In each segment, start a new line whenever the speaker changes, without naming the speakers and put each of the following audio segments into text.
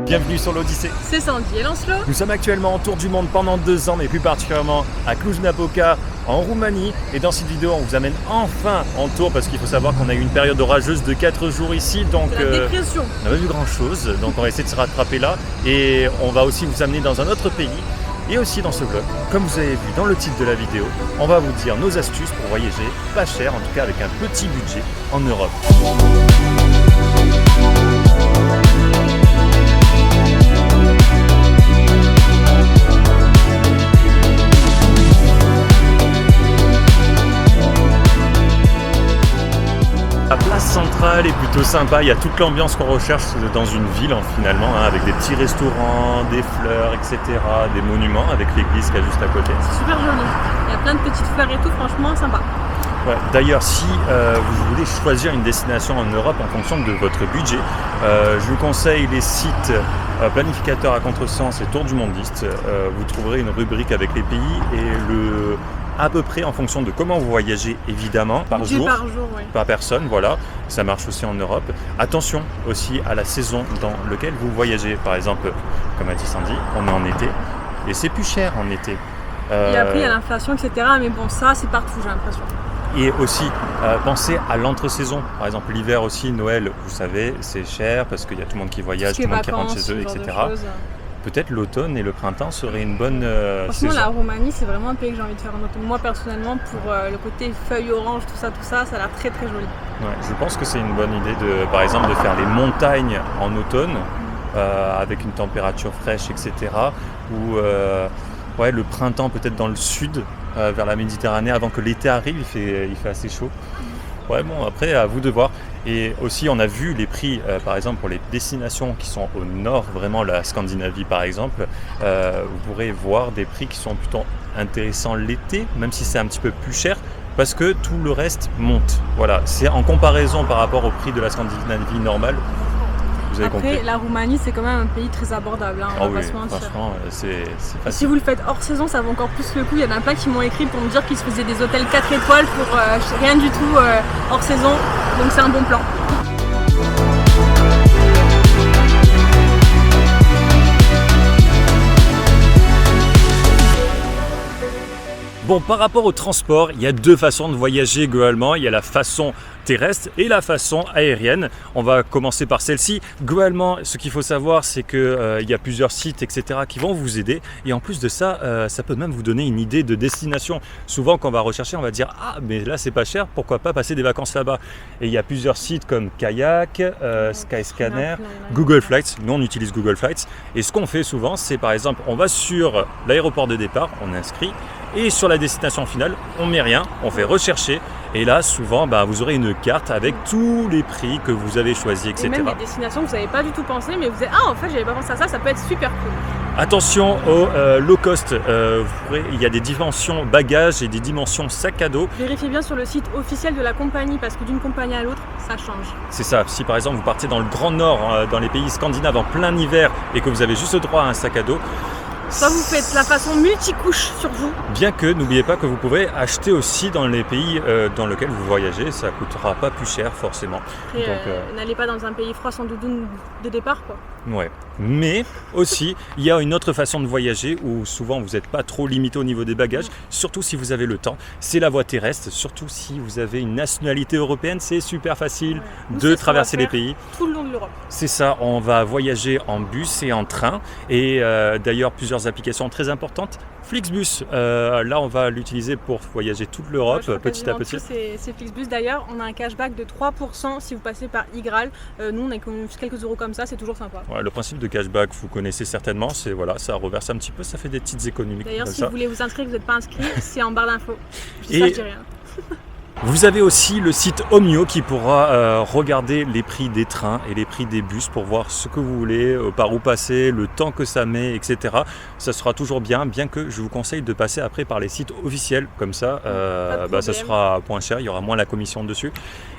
Bienvenue sur l'Odyssée.
C'est Sandy et Lancelot.
Nous sommes actuellement en tour du monde pendant 2 ans, mais plus particulièrement à Cluj-Napoca, en Roumanie. Et dans cette vidéo, on vous amène enfin en tour parce qu'il faut savoir qu'on a eu une période orageuse de 4 jours ici. Donc
la dépression.
On n'a pas vu grand chose, donc on va essayer de se rattraper là. Et on va aussi vous amener dans un autre pays. Et aussi dans ce vlog, comme vous avez vu dans le titre de la vidéo, on va vous dire nos astuces pour voyager pas cher, en tout cas avec un petit budget en Europe. La place centrale est plutôt sympa, il y a toute l'ambiance qu'on recherche dans une ville finalement, avec des petits restaurants, des fleurs, etc., des monuments avec l'église qui est juste à côté.
C'est super joli, il y a plein de petites fleurs et tout, franchement sympa.
Ouais, d'ailleurs, si vous voulez choisir une destination en Europe en fonction de votre budget, je vous conseille les sites planificateurs à contresens et Tour du Mondiste. Vous trouverez une rubrique avec les pays et à peu près en fonction de comment vous voyagez, évidemment, par jour,
oui.
Par personne, voilà. Ça marche aussi en Europe. Attention aussi à la saison dans laquelle vous voyagez. Par exemple, comme a dit Sandy, on est en été et c'est plus cher en été.
Et après, il y a l'inflation, etc. Mais bon, ça, c'est partout, j'ai l'impression.
Et aussi, pensez à l'entre-saison. Par exemple, l'hiver aussi, Noël, vous savez, c'est cher parce qu'il y a tout le monde qui voyage, tout le monde qui rentre chez eux, etc. Peut-être l'automne et le printemps seraient une bonne
Franchement,
saison.
la Roumanie, c'est vraiment un pays que j'ai envie de faire en automne. Moi, personnellement, pour le côté feuilles oranges, tout ça a l'air très très joli.
Ouais, je pense que c'est une bonne idée, par exemple, de faire les montagnes en automne, avec une température fraîche, etc. Ou le printemps peut-être dans le sud, vers la Méditerranée, avant que l'été arrive, il fait assez chaud. Ouais, bon, après, à vous de voir. Et aussi, on a vu les prix, par exemple, pour les destinations qui sont au nord, vraiment la Scandinavie, par exemple. Vous pourrez voir des prix qui sont plutôt intéressants l'été, même si c'est un petit peu plus cher, parce que tout le reste monte. Voilà, c'est en comparaison par rapport au prix de la Scandinavie normale. Vous avez compris.
Après, la Roumanie, c'est quand même un pays très abordable, hein, on va pas se mentir.
Franchement, c'est facile.
Si vous le faites hors saison, ça vaut encore plus le coup. Il y en a plein qui m'ont écrit pour me dire qu'ils se faisaient des hôtels 4 étoiles pour rien du tout hors saison. Donc c'est un bon plan.
Bon, par rapport au transport, il y a 2 façons de voyager globalement. Il y a la façon terrestre et la façon aérienne. On va commencer par celle-ci. Globalement, ce qu'il faut savoir, c'est qu'il y a plusieurs sites, etc., qui vont vous aider. Et en plus de ça, ça peut même vous donner une idée de destination. Souvent, quand on va rechercher, on va dire « Ah, mais là, c'est pas cher, pourquoi pas passer des vacances là-bas ?» Et il y a plusieurs sites comme Kayak, Skyscanner, Google Flights. Nous, on utilise Google Flights. Et ce qu'on fait souvent, c'est par exemple, on va sur l'aéroport de départ, on inscrit. Et sur la destination finale, on met rien, on fait rechercher. Et là, souvent, vous aurez une carte avec tous les prix que vous avez choisis, etc.
Et même des destinations que vous n'avez pas du tout pensé, mais vous êtes « Ah, en fait, j'avais pas pensé à ça, ça peut être super cool. »
Attention au low cost. Il y a des dimensions bagages et des dimensions sac à dos.
Vérifiez bien sur le site officiel de la compagnie, parce que d'une compagnie à l'autre, ça change.
C'est ça. Si par exemple, vous partez dans le Grand Nord, dans les pays scandinaves en plein hiver, et que vous avez juste droit à un sac à dos,
soit vous faites la façon multicouche sur vous.
Bien que, n'oubliez pas que vous pouvez acheter aussi dans les pays dans lesquels vous voyagez, ça ne coûtera pas plus cher forcément.
N'allez pas dans un pays froid sans doudoune de départ, quoi.
Ouais. Mais aussi, il y a une autre façon de voyager où souvent vous n'êtes pas trop limité au niveau des bagages, surtout si vous avez le temps. C'est la voie terrestre, surtout si vous avez une nationalité européenne, c'est super facile de traverser les pays.
Tout le long de l'Europe.
C'est ça, on va voyager en bus et en train. Et d'ailleurs, plusieurs applications très importantes. Flixbus, là on va l'utiliser pour voyager toute l'Europe petit à petit.
C'est Flixbus d'ailleurs, on a un cashback de 3% si vous passez par Igral. Nous on a quelques euros comme ça, c'est toujours sympa.
Ouais, le principe de cashback vous connaissez certainement, c'est ça reverse un petit peu, ça fait des petites économies.
D'ailleurs si vous voulez vous inscrire, vous n'êtes pas inscrit, c'est en barre d'infos. Ça je dis rien.
Vous avez aussi le site Omio qui pourra regarder les prix des trains et les prix des bus pour voir ce que vous voulez, par où passer, le temps que ça met, etc. Ça sera toujours bien que je vous conseille de passer après par les sites officiels. Comme ça, ça sera moins cher, il y aura moins la commission dessus.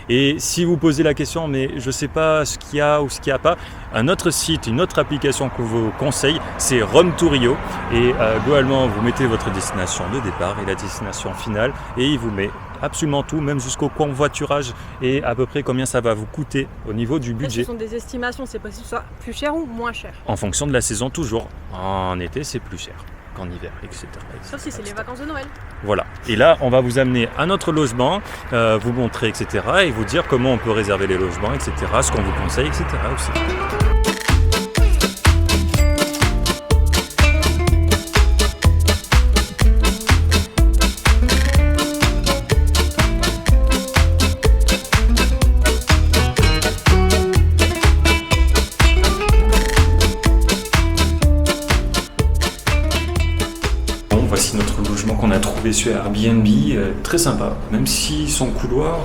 Et si vous posez la question, mais je ne sais pas ce qu'il y a ou ce qu'il n'y a pas, un autre site, une autre application que je vous conseille, c'est Rome Tourio. Et globalement, vous mettez votre destination de départ et la destination finale et il vous met absolument tout, même jusqu'au covoiturage et à peu près combien ça va vous coûter au niveau du budget.
Ce sont des estimations, c'est possible que ce soit plus cher ou moins cher.
En fonction de la saison toujours. En été, c'est plus cher qu'en hiver, etc.
Sauf si c'est les vacances de Noël.
Voilà. Et là, on va vous amener à notre logement, vous montrer, etc. et vous dire comment on peut réserver les logements, etc. Ce qu'on vous conseille, etc. aussi. Voici notre logement qu'on a trouvé sur Airbnb, très sympa, même si son couloir,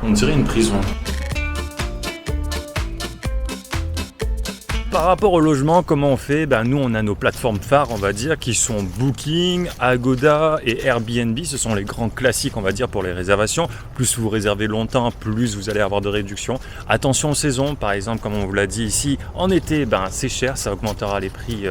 on dirait une prison. Par rapport au logement, comment on fait ? Nous, on a nos plateformes phares, on va dire, qui sont Booking, Agoda et Airbnb. Ce sont les grands classiques, on va dire, pour les réservations. Plus vous réservez longtemps, plus vous allez avoir de réductions. Attention aux saisons, par exemple, comme on vous l'a dit ici, en été, c'est cher, ça augmentera les prix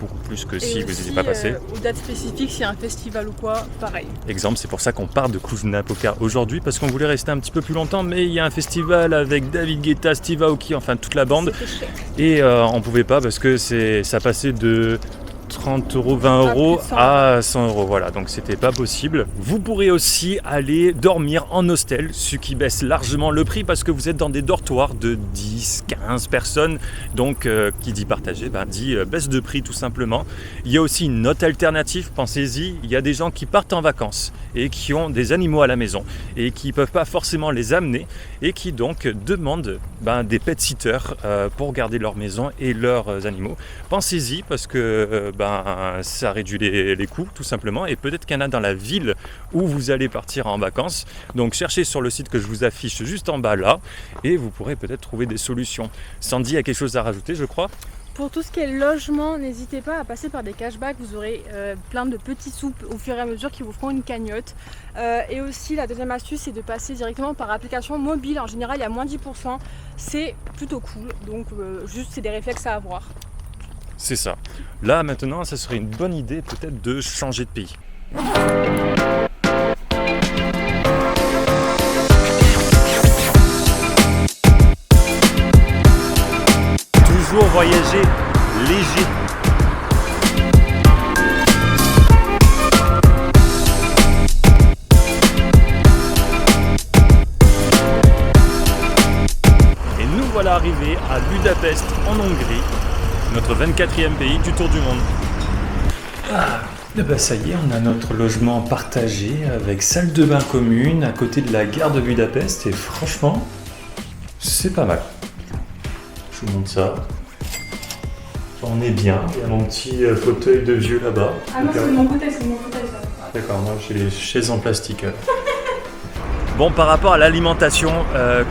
beaucoup plus que si vous n'étiez pas passé.
Aux dates spécifiques, s'il y a un festival ou quoi, pareil.
Exemple, c'est pour ça qu'on part de Cluj-Napoca aujourd'hui, parce qu'on voulait rester un petit peu plus longtemps, mais il y a un festival avec David Guetta, Steve Aoki, enfin toute la bande.
C'était cher.
Et on pouvait pas parce que ça passait de 30 euros, 20 euros à 100 euros. Voilà, donc c'était pas possible. Vous pourrez aussi aller dormir en hostel, ce qui baisse largement le prix parce que vous êtes dans des dortoirs de 10, 15 personnes. Donc, qui dit partager, dit baisse de prix tout simplement. Il y a aussi une autre alternative, pensez-y, il y a des gens qui partent en vacances et qui ont des animaux à la maison et qui ne peuvent pas forcément les amener et qui donc demandent des pet-sitters pour garder leur maison et leurs animaux. Pensez-y parce que ça réduit les coûts tout simplement et peut-être qu'il y en a dans la ville où vous allez partir en vacances. Donc cherchez sur le site que je vous affiche juste en bas là et vous pourrez peut-être trouver des solutions. Sandy a quelque chose à rajouter, je crois.
Pour tout ce qui est logement, n'hésitez pas à passer par des cashbacks, vous aurez plein de petits soupes au fur et à mesure qui vous feront une cagnotte. Et aussi la deuxième astuce, c'est de passer directement par application mobile. En général, il y a moins 10%, c'est plutôt cool. Donc juste, c'est des réflexes à avoir.
C'est ça. Là maintenant, ça serait une bonne idée peut-être de changer de pays. Toujours voyager léger. Et nous voilà arrivés à Budapest en Hongrie, notre 24e pays du tour du monde. Ça y est, on a notre logement partagé avec salle de bain commune à côté de la gare de Budapest et franchement, c'est pas mal. Je vous montre ça. On est bien, il y a mon petit fauteuil de vieux là-bas.
Ah non, c'est mon fauteuil, ça.
D'accord, moi j'ai les chaises en plastique. Bon, par rapport à l'alimentation,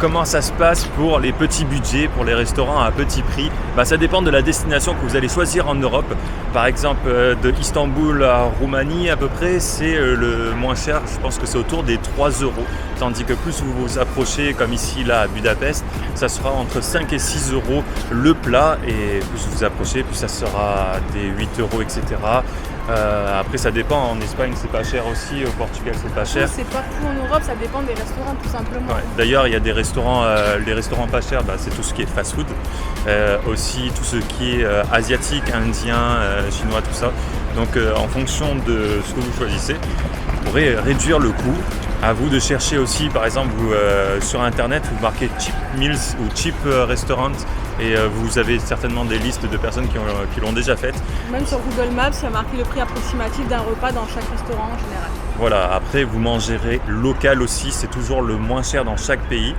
comment ça se passe pour les petits budgets, pour les restaurants à petit prix ? Ça dépend de la destination que vous allez choisir en Europe. Par exemple, de Istanbul à Roumanie, à peu près, c'est le moins cher. Je pense que c'est autour des 3 euros. Tandis que plus vous vous approchez, comme ici, là, à Budapest, ça sera entre 5 et 6 euros le plat. Et plus vous vous approchez, plus ça sera des 8 euros, etc. Après ça dépend, en Espagne c'est pas cher aussi, au Portugal c'est pas cher.
C'est partout en Europe, ça dépend des restaurants tout simplement.
Ouais. D'ailleurs il y a des restaurants, les restaurants pas chers, c'est tout ce qui est fast food, aussi tout ce qui est asiatique, indien, chinois, tout ça. Donc en fonction de ce que vous choisissez, vous pourrez réduire le coût. À vous de chercher aussi, par exemple, sur internet, vous marquez cheap meals ou cheap restaurant et vous avez certainement des listes de personnes qui l'ont déjà faites.
Même sur Google Maps, il y a marqué le prix approximatif d'un repas dans chaque restaurant en général.
Voilà, après vous mangerez local aussi, c'est toujours le moins cher dans chaque pays.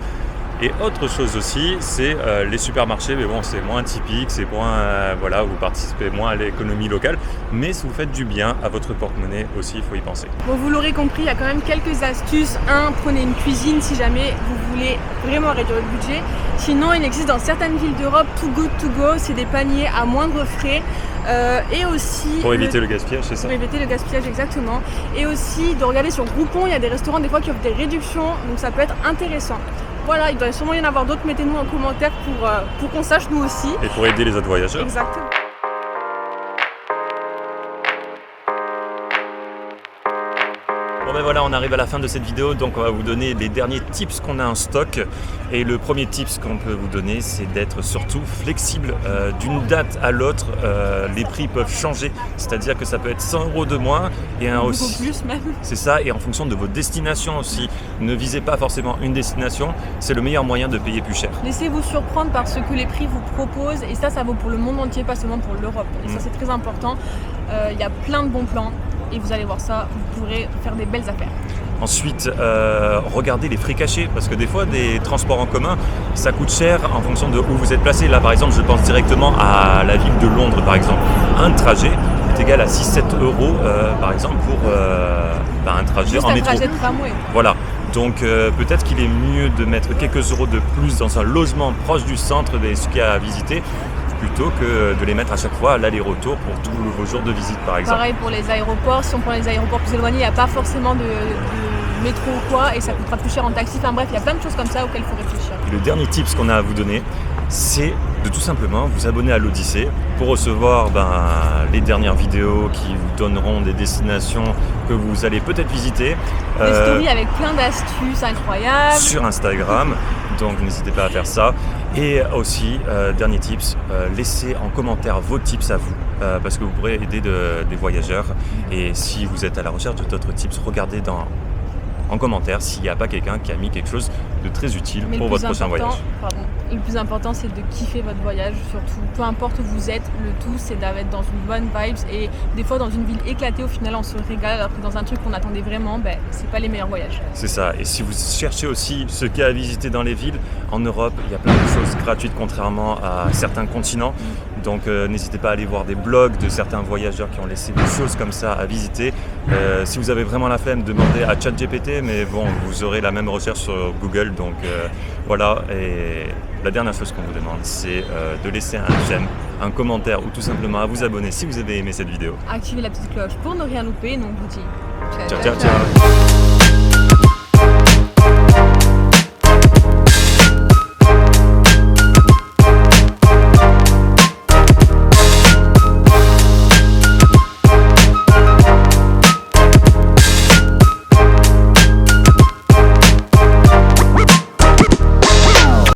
Et autre chose aussi, c'est les supermarchés, mais bon, c'est moins typique, c'est moins, vous participez moins à l'économie locale, mais si vous faites du bien à votre porte-monnaie aussi, il faut y penser.
Bon, vous l'aurez compris, il y a quand même quelques astuces. Prenez une cuisine si jamais vous voulez vraiment réduire le budget. Sinon, il existe dans certaines villes d'Europe Too Good To Go, c'est des paniers à moindre frais. Et aussi
pour éviter le gaspillage, c'est ça ?
Pour éviter le gaspillage, exactement. Et aussi de regarder sur Groupon, il y a des restaurants des fois qui offrent des réductions, donc ça peut être intéressant. Voilà, il doit sûrement y en avoir d'autres, mettez-nous en commentaire pour qu'on sache nous aussi.
Et pour aider les autres voyageurs.
Exactement.
Bon voilà, on arrive à la fin de cette vidéo, donc on va vous donner les derniers tips qu'on a en stock. Et le premier tips qu'on peut vous donner, c'est d'être surtout flexible. D'une date à l'autre, les prix peuvent changer, c'est-à-dire que ça peut être 100 € de moins et
Beaucoup plus même.
c'est ça, et en fonction de vos destinations aussi. Ne visez pas forcément une destination, c'est le meilleur moyen de payer plus cher.
Laissez-vous surprendre par ce que les prix vous proposent, et ça vaut pour le monde entier, pas seulement pour l'Europe. Et ça, c'est très important. Il y a plein de bons plans et vous allez voir ça, vous pourrez faire des belles affaires.
Ensuite, regardez les frais cachés, parce que des fois, des transports en commun, ça coûte cher en fonction de où vous êtes placé. Là, par exemple, je pense directement à la ville de Londres, par exemple. Un trajet est égal à 6-7 €, par exemple, pour un trajet
Juste
en
un
métro.
trajet de tramway.
Voilà. Donc peut-être qu'il est mieux de mettre quelques euros de plus dans un logement proche du centre de ce qu'il y a à visiter, plutôt que de les mettre à chaque fois à l'aller-retour pour tous vos jours de visite, par exemple.
Pareil pour les aéroports, si on prend les aéroports plus éloignés, il n'y a pas forcément de métro ou quoi, et ça coûtera plus cher en taxi. Enfin bref, il y a plein de choses comme ça auxquelles il faut réfléchir.
Et le dernier tips qu'on a à vous donner, c'est de tout simplement vous abonner à l'Odyssée pour recevoir les dernières vidéos qui vous donneront des destinations que vous allez peut-être visiter.
Des stories avec plein d'astuces incroyables.
Sur Instagram, donc n'hésitez pas à faire ça. Et aussi, dernier tips, laissez en commentaire vos tips à vous, parce que vous pourrez aider des voyageurs. Et si vous êtes à la recherche de d'autres tips, regardez en commentaire s'il n'y a pas quelqu'un qui a mis quelque chose de très utile pour votre prochain voyage.
Le plus important, c'est de kiffer votre voyage, surtout. Peu importe où vous êtes, le tout, c'est d'être dans une bonne vibe. Et des fois, dans une ville éclatée, au final, on se régale, alors que dans un truc qu'on attendait vraiment, c'est pas les meilleurs voyages.
C'est ça. Et si vous cherchez aussi ce qu'il y a à visiter dans les villes, en Europe, il y a plein de choses gratuites, contrairement à certains continents. Donc n'hésitez pas à aller voir des blogs de certains voyageurs qui ont laissé des choses comme ça à visiter. Si vous avez vraiment la flemme, demandez à ChatGPT, mais bon, vous aurez la même recherche sur Google. Donc voilà. Et la dernière chose qu'on vous demande, c'est de laisser un j'aime, un commentaire ou tout simplement à vous abonner si vous avez aimé cette vidéo.
Activez la petite cloche pour ne rien louper. Donc, je vous dis
Ciao, ciao, ciao.